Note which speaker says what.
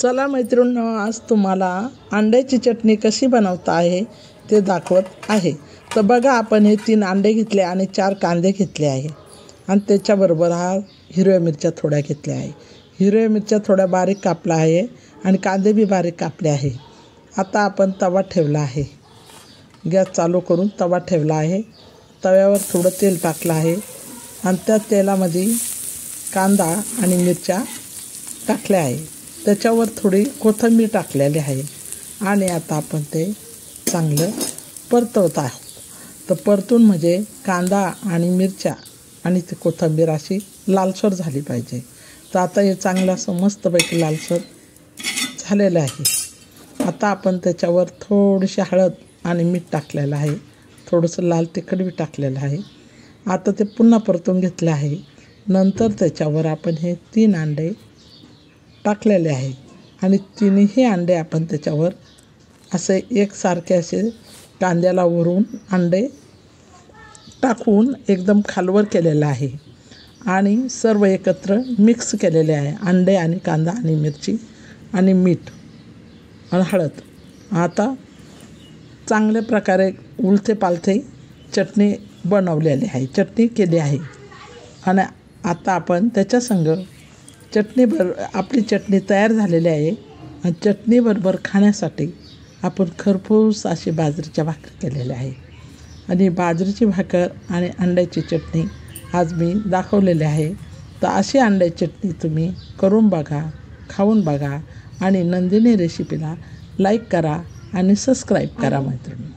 Speaker 1: चला मैत्रिणींनो, आज तुम्हाला अंड्याची चटणी कशी बनवता आहे ते दाखवत आहे। तर बघा, आपण हे 3 अंडे घेतले आणि 4 कांदे घेतले आहे आणि त्याच्याबरोबर हिरव्या मिरच्या थोड्या घेतल्या आहे। हिरव्या मिरच्या थोड्या बारीक कापल्या आहे आणि कांदे बी बारीक कापले आहे। आता आपण तवा ठेवला आहे, गॅस चालू करून तवा ठेवला आहे। तव्यावर थोडं तेल टाकलं आहे आणि त्या तेलामध्ये कांदा आणि मिरच्या टाकल्या आहे। त्याच्यावर थोडी कोथिंबीर टाकलेली आहे आणि आता आपण ते चांगलं परतवत आहोत। तर परतून म्हणजे कांदा आणि मिरच्या आणि ते कोथिंबीर अशी लालसर झाली पाहिजे। तर आता हे चांगलं असं मस्तपैकी लालसर झालेलं आहे। आता आपण त्याच्यावर थोडीशी हळद आणि मीठ टाकलेलं आहे, थोडंसं लाल तिखट बी टाकलेलं आहे। आता ते पुन्हा परतून घेतलं आहे। नंतर त्याच्यावर आपण हे 3 अंडे टाकलेले आहे आणि तिन्ही अंडे आपण त्याच्यावर असे एकसारखे असे कांद्याला वरून अंडे टाकून एकदम खालवर केलेलं आहे आणि सर्व एकत्र मिक्स केलेले आहे। अंडे आणि कांदा आणि मिरची आणि मीठ आणि हळद। आता चांगल्या प्रकारे उलथे पालथे चटणी बनवलेली आहे, चटणी केली आहे आणि आता आपण त्याच्या संग आपली चटणी तयार झालेली आहे आणि चटणीबरोबर खाण्यासाठी आपण खरपूस अशी बाजरीच्या भाकरी केलेल्या आहे आणि बाजरीची भाकर आणि अंड्याची चटणी आज मी दाखवलेली आहे। तर अशी अंड्याची चटणी तुम्ही करून बघा, खाऊन बघा आणि नंदिनी रेसिपीला लाईक करा आणि सबस्क्राईब करा मैत्रिणी।